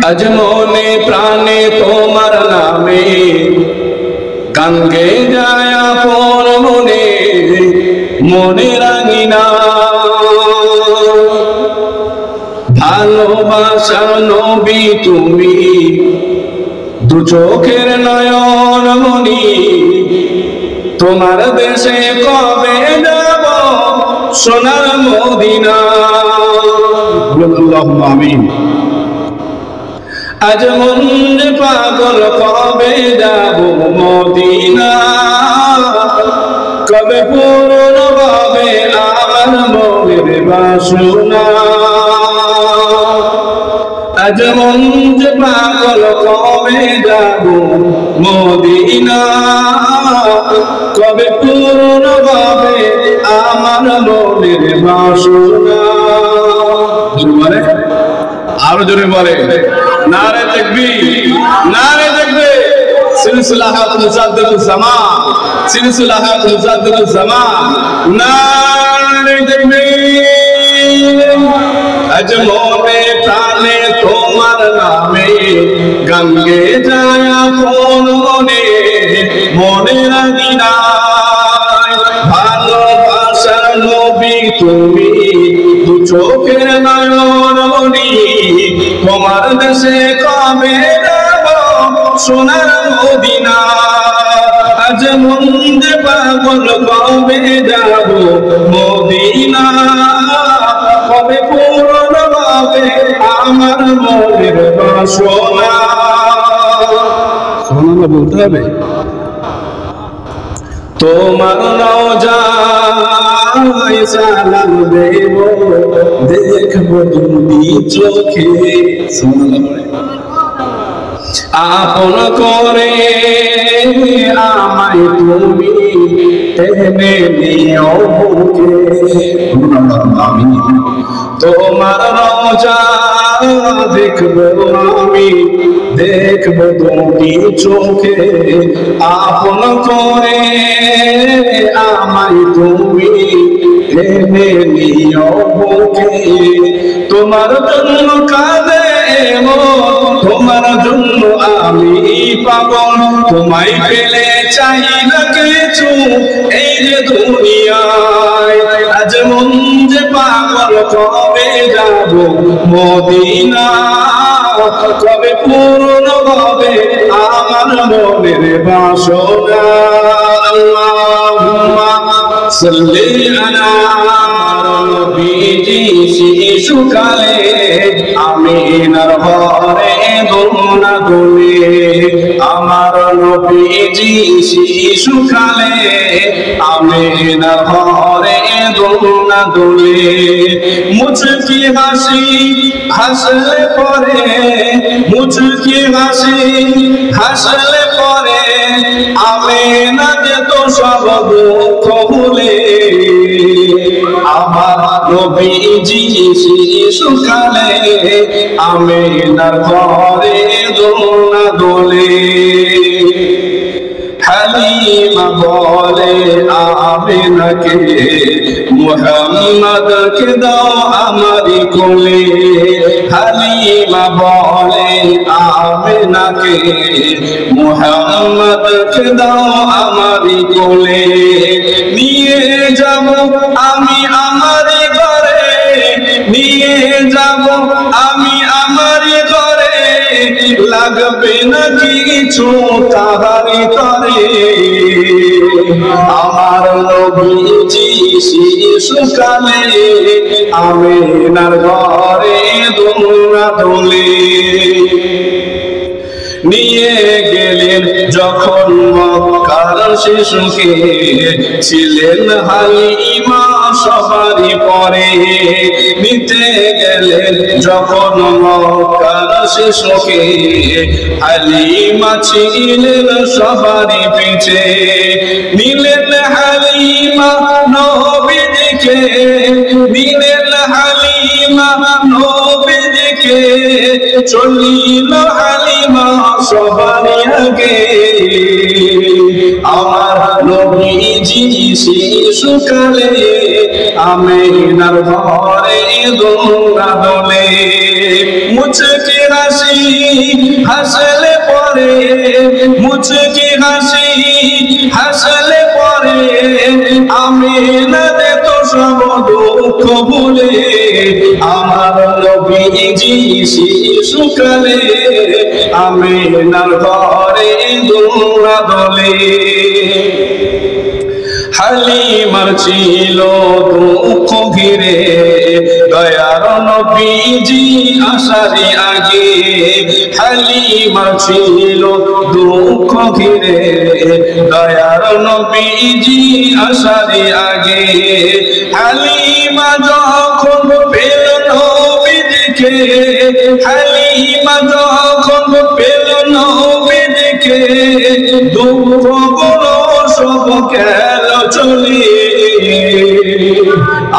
আজ মনে প্রাণে তোমার নামে গান গে যায় আপন মনে মনে রাঙিনা ভালোবাসার নবী তুমি দু চোখের নয়ন মনি তোমার দেশে কবে যাব সোনার মদিনা আল্লাহুম্মা আমিন আজ মন যে পাগল কবে যাব মদিনা কবে পূরণ হবে আমার মনের বাসনা আজ মন যে পাগল কবে যাব মদিনা কবে পূরণ হবে আমার মনের বাসনা জোরে আরো জোরে বলে নারে তাকবীর নারে তাকবীর সিলসিলাহাত মুজাদ্দিদুজ জামান সিলসিলাহাত মুজাদ্দিদুজ জামান নারে তাকবীর আজ মনে প্রাণে তোমার নামে গান গে যায় আপন মনে মনে রাঙিনা ভালোবাসার নবী তুমি দু চোখের নয়ন মনি তোমার দেশে কবে যাব সোনার মদিনা আজ মন যে পাগল কবে যাব মদিনা কবে পূরণ হবে আমার মনের বাসনা সুবহানাল্লাহ বলতে হবে তোমার রওজায় সালাম দেব দেখব দুই চোখে আপন করে আমায় তুমি টেনে নিও বুকে তোমার রওজা দেখব আমি দেখব দুই চোখে আপন করে আমায় তুমি টেনে নিও বুকে তোমার জন্য কাঁদে তোমার জন্য আমি পাগল তোমায় পেলে চাই না কিছু এই যে দুনিয়ায় আজ মন যে পাগল কবে যাব মদিনা কবে পূরণ হবে আমার মনের বাসনা আল্লাহুম্মা সাল্লি আলা নবীজি শিশুকালে আমিনার ঘরে দোলনা দোলে আমার নবীজি শিশুকালে আমিনার ঘরে দোলনা দোলে মুচকি হাসি হাসলে পরে মুচকি হাসি হাসলে পরে আমিনা যেত সব দুঃখ ভুলে আমার নবীজি শিশুকালে আমিনার ঘরে দোলনা দোলে হালিমা বলে আমিনাকে মুহাম্মদকে দাও আমারি কোলে হালিমা বলে আমিনাকে মুহাম্মদকে দাও আমারি কোলে নিয়ে যাব আমি আমারি ঘরে নিয়ে যাব আমি আমারি ঘরে লাগবে না কিছু তাহারি করে আমার নবীজি শিশুকালে আমিনার ঘরে দোলনা দোলে নিয়ে গেলেন যখন মক্কার শিশুকে ছিলেন হালিমা সবারই পরে নিতে গেলেন যখন মক্কার শিশুকে হালিমা ছিলেন সবারই পিছে নিলেন হালিমা নবীজিকে নিলেন হালিমা নবীজিকে চলিল হালিমা সবারই আগে আমার নবীজি শিশুকালে আমিনার ঘরে দোলনা দোলে মুচকি হাসি হাসলে পরে, মুচকি হাসি হাসলে পরে আমিনা দে তো সব দুঃখ ভুলে। আমার নবীজি শিশুকালে আমিনার ঘরে দোলা দোলে। হালিমার ছিল দুঃখ ঘিরে দয়ার নবীজি আসারি আগে। হালিমার ছিল দুঃখ ঘিরে দয়ার নবীজি আসারি আগে। হালিমা যখন পেল নবীজিকে, হালিমা যখন পেল নবীজিকে দুঃখগুলো সব গেল চলে।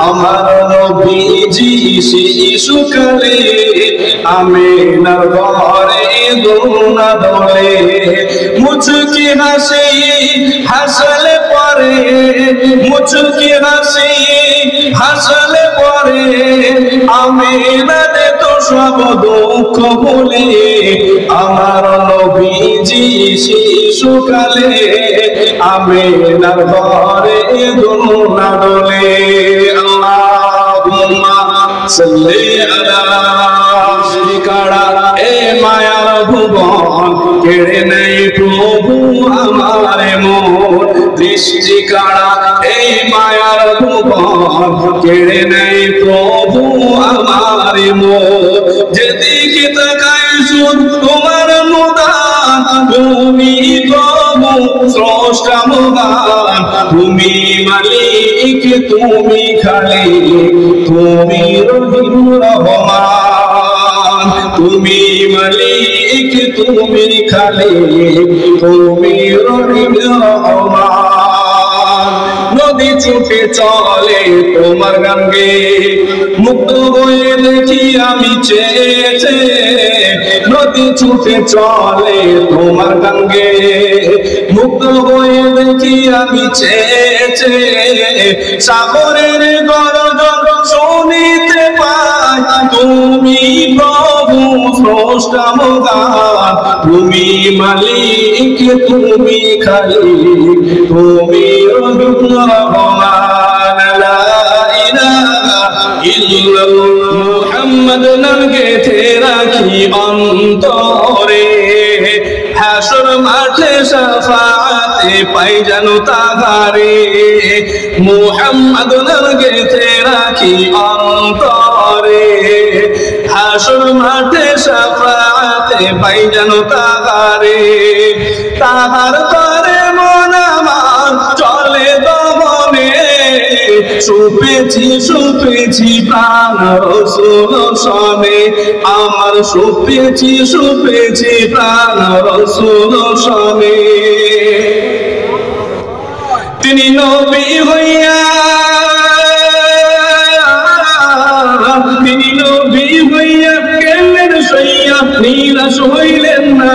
আমার নবীজি শিশুকালে আমিনার ঘরে দোলা দোলে। মুচকি হাসি হাসলে পরে, মুচকি হাসি হাসলে পরে আমিনা দে তো সব দুঃখ ভুলে। আমার নবীজি শিশুকালে আমিনার ঘরে দোলা দোলে। আল্লাহুম্মা সাল্লি আলা কাড়া এ মায়ার ভুবন কেড়ে নেই প্রভু আমার মন। দৃষ্টি কাড়া এই মায়ার ভুবন কেড়ে নেই প্রভু আমার মন। যেদিকে তাকাই শুধু তোমার মুদান, তুমি প্রভু স্রষ্টা মহান। তুমি মালিক, তুমি খালিক, তুমি রহিম রহমান। তুমি মালিক, তুমি খালিক, তুমি রহিম রহমান। নদী ছুটে চলে তোমার গান গেয়ে, মুক্ত হয়ে দেখি আমি চেয়েছে। নদী ছুটে চলে তোমার গান গেয়ে, মুক্ত হয়ে দেখি আমি চেয়েছে। সাগরের গর্জন শুনিতে পাই, তুমি প্রভু স্রষ্টা মহান। তুমি মালিক, তুমি খালিক, তুমি রহিম রহমান। লা ইলাহা ইল্লাল্লাহ মুহাম্মদ নাম গেথে রাখি অন্তরে। হাসর মাঠে শাফাআতে পাই জানো তাহারে। মুহাম্মদ নাম গেথে রাখি অন্তরে। হাসর মাঠে শাফাআতে পাই জানো তাহারে। তাহার তরে মন আমার চলে দমনে। সুপেছি সুপেছি প্রাণ রসুল সনে, আমার সুপেছি সুপেছি প্রাণ রসুল সনে। তিনি নবী হইয়া, তিনি নবী হইয়া কেলেন সইয়া নিরাশ হইলেন না।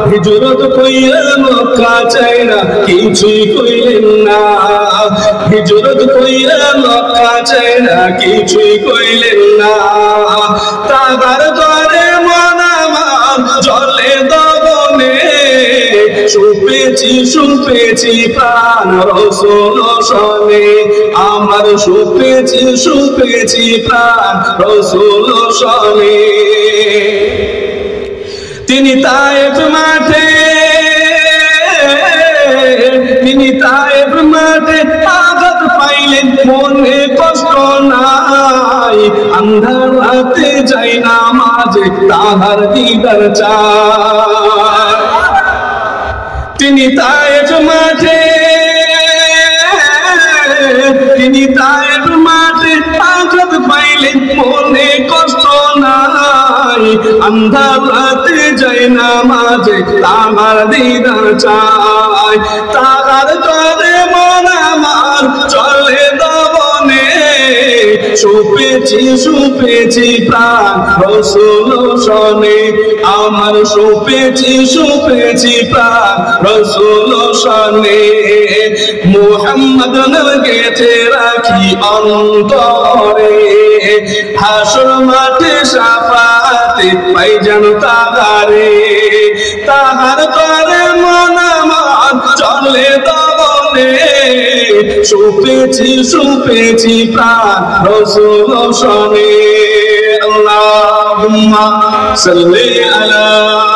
হিজরত কইয়া মক্কা চাইরা কিছুই কইলেন না। হিজরত কইয়া মক্কা চাইরা কিছুই কইলেন না। তাহার তরে মন আমার জলে দবনে। সুপেছি সুপেছি প্রাণ রসুল সনে, আমার সুপেছি সুপেছি প্রাণ রসুল সনে। তিনি তায়েফ মাঠে, তিনি তায়েফ মাঠে আঘাত পাইলেন, মনে কষ্ট নাই। আন্ধার রাতে যাই নামাজে তাহার দিদার চায়। তিনি তায়েফ মাঠে, তিনি তায়েফ মাঠে আঘাত পাইলেন, মনে কষ্ট নাই। আন্ধার রাতে যাই নামাজে তাহার দিদার চায়। তাহার তরে মন আমার চলে দবনে। সুপেছি সুপেছি প্রাণ রসুল সনে, আমার সুপেছি সুপেছি প্রাণ রসুল সনে। মুহাম্মদ নাম গেথে রাখি অন্তরে। হাসর মাঠে শাফাতে পাই যেন তাহারে তাহার পারে মন আমার চলে দমনে সুপেছি প্রাণ রসুল সনে আল্লাহুম্মা সাল্লি আলা